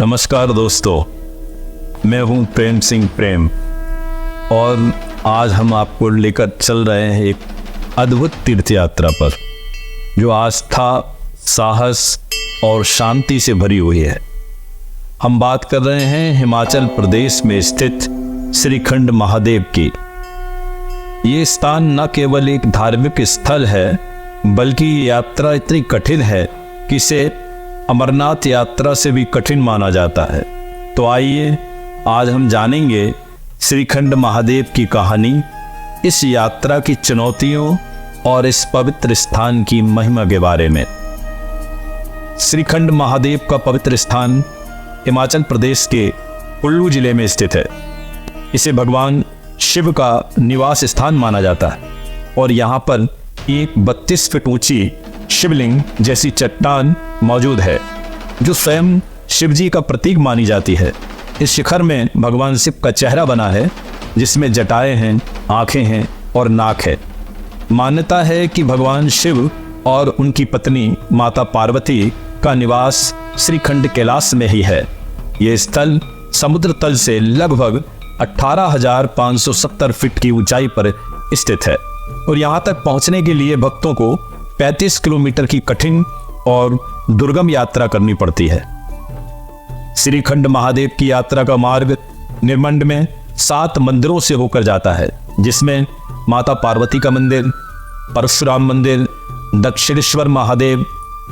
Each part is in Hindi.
नमस्कार दोस्तों, मैं हूं प्रेम सिंह प्रेम और आज हम आपको लेकर चल रहे हैं एक अद्भुत तीर्थ यात्रा पर जो आस्था, साहस और शांति से भरी हुई है। हम बात कर रहे हैं हिमाचल प्रदेश में स्थित श्रीखंड महादेव की। ये स्थान न केवल एक धार्मिक स्थल है बल्कि ये यात्रा इतनी कठिन है कि इसे अमरनाथ यात्रा से भी कठिन माना जाता है। तो आइए आज हम जानेंगे श्रीखंड महादेव की कहानी, इस यात्रा की चुनौतियों और इस पवित्र स्थान की महिमा के बारे में। श्रीखंड महादेव का पवित्र स्थान हिमाचल प्रदेश के कुल्लू जिले में स्थित है। इसे भगवान शिव का निवास स्थान माना जाता है और यहाँ पर एक 32 फीट ऊंची शिवलिंग जैसी चट्टान मौजूद है जो स्वयं शिवजी का प्रतीक मानी जाती है। इस शिखर में भगवान शिव का चेहरा बना है जिसमें जटाएं हैं, आंखें हैं और नाक है। मान्यता है कि भगवान शिव और उनकी पत्नी माता पार्वती का निवास श्रीखंड कैलाश में ही है। यह स्थल समुद्र तल से लगभग 18,570 फीट की ऊंचाई पर स्थित है और यहाँ तक पहुँचने के लिए भक्तों को 35 किलोमीटर की कठिन और दुर्गम यात्रा करनी पड़ती है। श्रीखंड महादेव की यात्रा का मार्ग निर्मंड में 7 मंदिरों से होकर जाता है, जिसमें माता पार्वती का मंदिर, परशुराम मंदिर, दक्षिणेश्वर महादेव,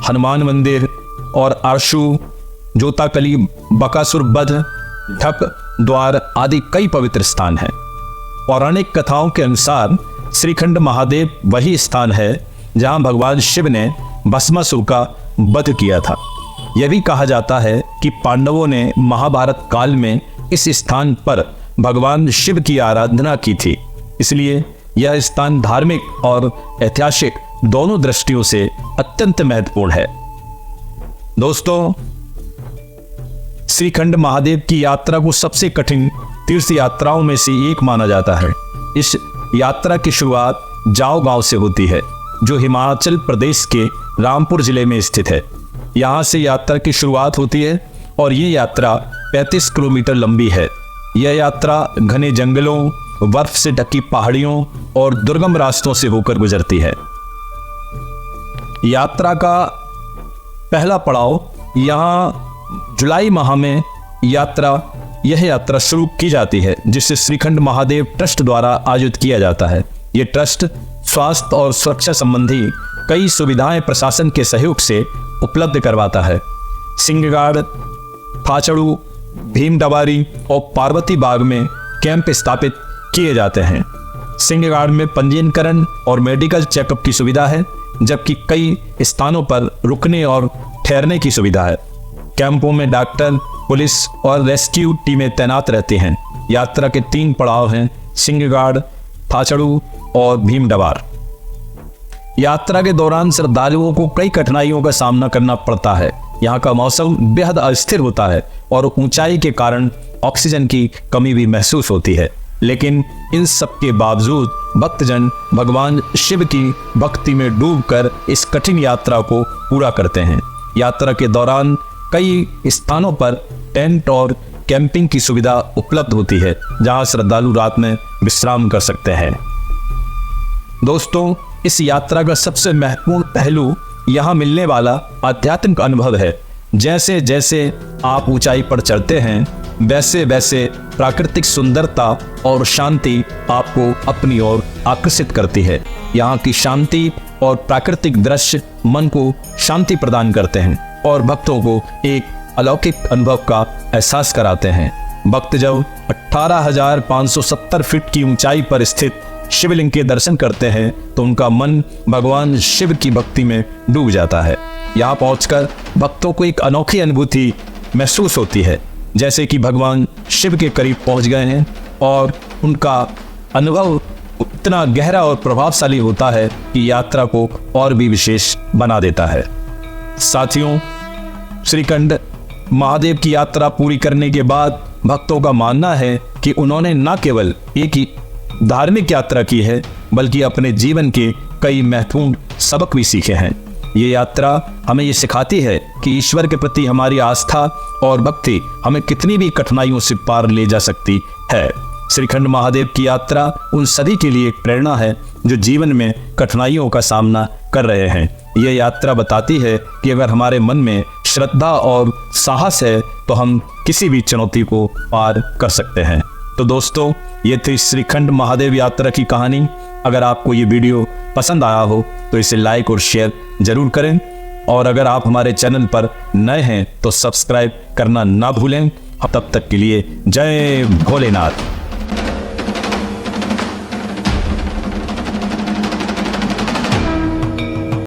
हनुमान मंदिर और आशु, जोताकली, बकासुर वध, ढक द्वार आदि कई पवित्र स्थान हैं। पौराणिक कथाओं के अनुसार श्रीखंड महादेव वही स्थान है जहां भगवान शिव ने भस्मासुर का वध किया था। यह भी कहा जाता है कि पांडवों ने महाभारत काल में इस स्थान पर भगवान शिव की आराधना की थी, इसलिए यह स्थान धार्मिक और ऐतिहासिक दोनों दृष्टियों से अत्यंत महत्वपूर्ण है। दोस्तों, श्रीखंड महादेव की यात्रा को सबसे कठिन तीर्थ यात्राओं में से एक माना जाता है। इस यात्रा की शुरुआत जाओ गांव से होती है जो हिमाचल प्रदेश के रामपुर जिले में स्थित है। यहाँ से यात्रा की शुरुआत होती है और ये यात्रा 35 किलोमीटर लंबी है। यह यात्रा घने जंगलों, बर्फ से ढकी पहाड़ियों और दुर्गम रास्तों से होकर गुजरती है। यात्रा का पहला पड़ाव यहाँ जुलाई माह में यह यात्रा शुरू की जाती है, जिसे श्रीखंड महादेव ट्रस्ट द्वारा आयोजित किया जाता है। ये ट्रस्ट स्वास्थ्य और सुरक्षा संबंधी कई सुविधाएं प्रशासन के सहयोग से उपलब्ध करवाता है। सिंहगाड़, थाचड़ू, भीमडबारी और पार्वती बाग में कैंप स्थापित किए जाते हैं। सिंहगाड़ में पंजीकरण और मेडिकल चेकअप की सुविधा है, जबकि कई स्थानों पर रुकने और ठहरने की सुविधा है। कैंपों में डॉक्टर, पुलिस और रेस्क्यू टीमें तैनात रहती हैं। यात्रा के 3 पड़ाव हैं: सिंहगाड़, थाचड़ू और भीमडबार। यात्रा के दौरान श्रद्धालुओं को कई कठिनाइयों का सामना करना पड़ता है। यहाँ का मौसम बेहद अस्थिर होता है और ऊंचाई के कारण ऑक्सीजन की कमी भी महसूस होती है, लेकिन इन सब के बावजूद भक्तजन भगवान शिव की भक्ति में डूबकर इस कठिन यात्रा को पूरा करते हैं। यात्रा के दौरान कई स्थानों पर टेंट और कैंपिंग की सुविधा उपलब्ध होती है, जहां श्रद्धालु रात में विश्राम कर सकते हैं। दोस्तों, इस यात्रा का सबसे महत्वपूर्ण पहलू यहाँ मिलने वाला आध्यात्मिक अनुभव है। जैसे जैसे आप ऊंचाई पर चढ़ते हैं, वैसे वैसे प्राकृतिक सुंदरता और शांति आपको अपनी ओर आकर्षित करती है। यहाँ की शांति और प्राकृतिक दृश्य मन को शांति प्रदान करते हैं और भक्तों को एक अलौकिक अनुभव का एहसास कराते हैं। भक्त जब 18,570 फीट की ऊंचाई पर स्थित शिवलिंग के दर्शन करते हैं तो उनका मन भगवान शिव की भक्ति में डूब जाता है। यहाँ पहुंचकर भक्तों को एक अनोखी अनुभूति महसूस होती है, जैसे कि भगवान शिव के करीब पहुंच गए हैं, और उनका अनुभव इतना गहरा और प्रभावशाली होता है कि यात्रा को और भी विशेष बना देता है। साथियों, श्रीखंड महादेव की यात्रा पूरी करने के बाद भक्तों का मानना है कि उन्होंने न केवल एक ही धार्मिक यात्रा की है बल्कि अपने जीवन के कई महत्वपूर्ण सबक भी सीखे हैं। ये यात्रा हमें ये सिखाती है कि ईश्वर के प्रति हमारी आस्था और भक्ति हमें कितनी भी कठिनाइयों से पार ले जा सकती है। श्रीखंड महादेव की यात्रा उन सभी के लिए एक प्रेरणा है जो जीवन में कठिनाइयों का सामना कर रहे हैं। ये यात्रा बताती है कि अगर हमारे मन में श्रद्धा और साहस है तो हम किसी भी चुनौती को पार कर सकते हैं। तो दोस्तों, ये थी श्रीखंड महादेव यात्रा की कहानी। अगर आपको ये वीडियो पसंद आया हो तो इसे लाइक और शेयर जरूर करें, और अगर आप हमारे चैनल पर नए हैं तो सब्सक्राइब करना ना भूलें। तब तक के लिए जय भोलेनाथ।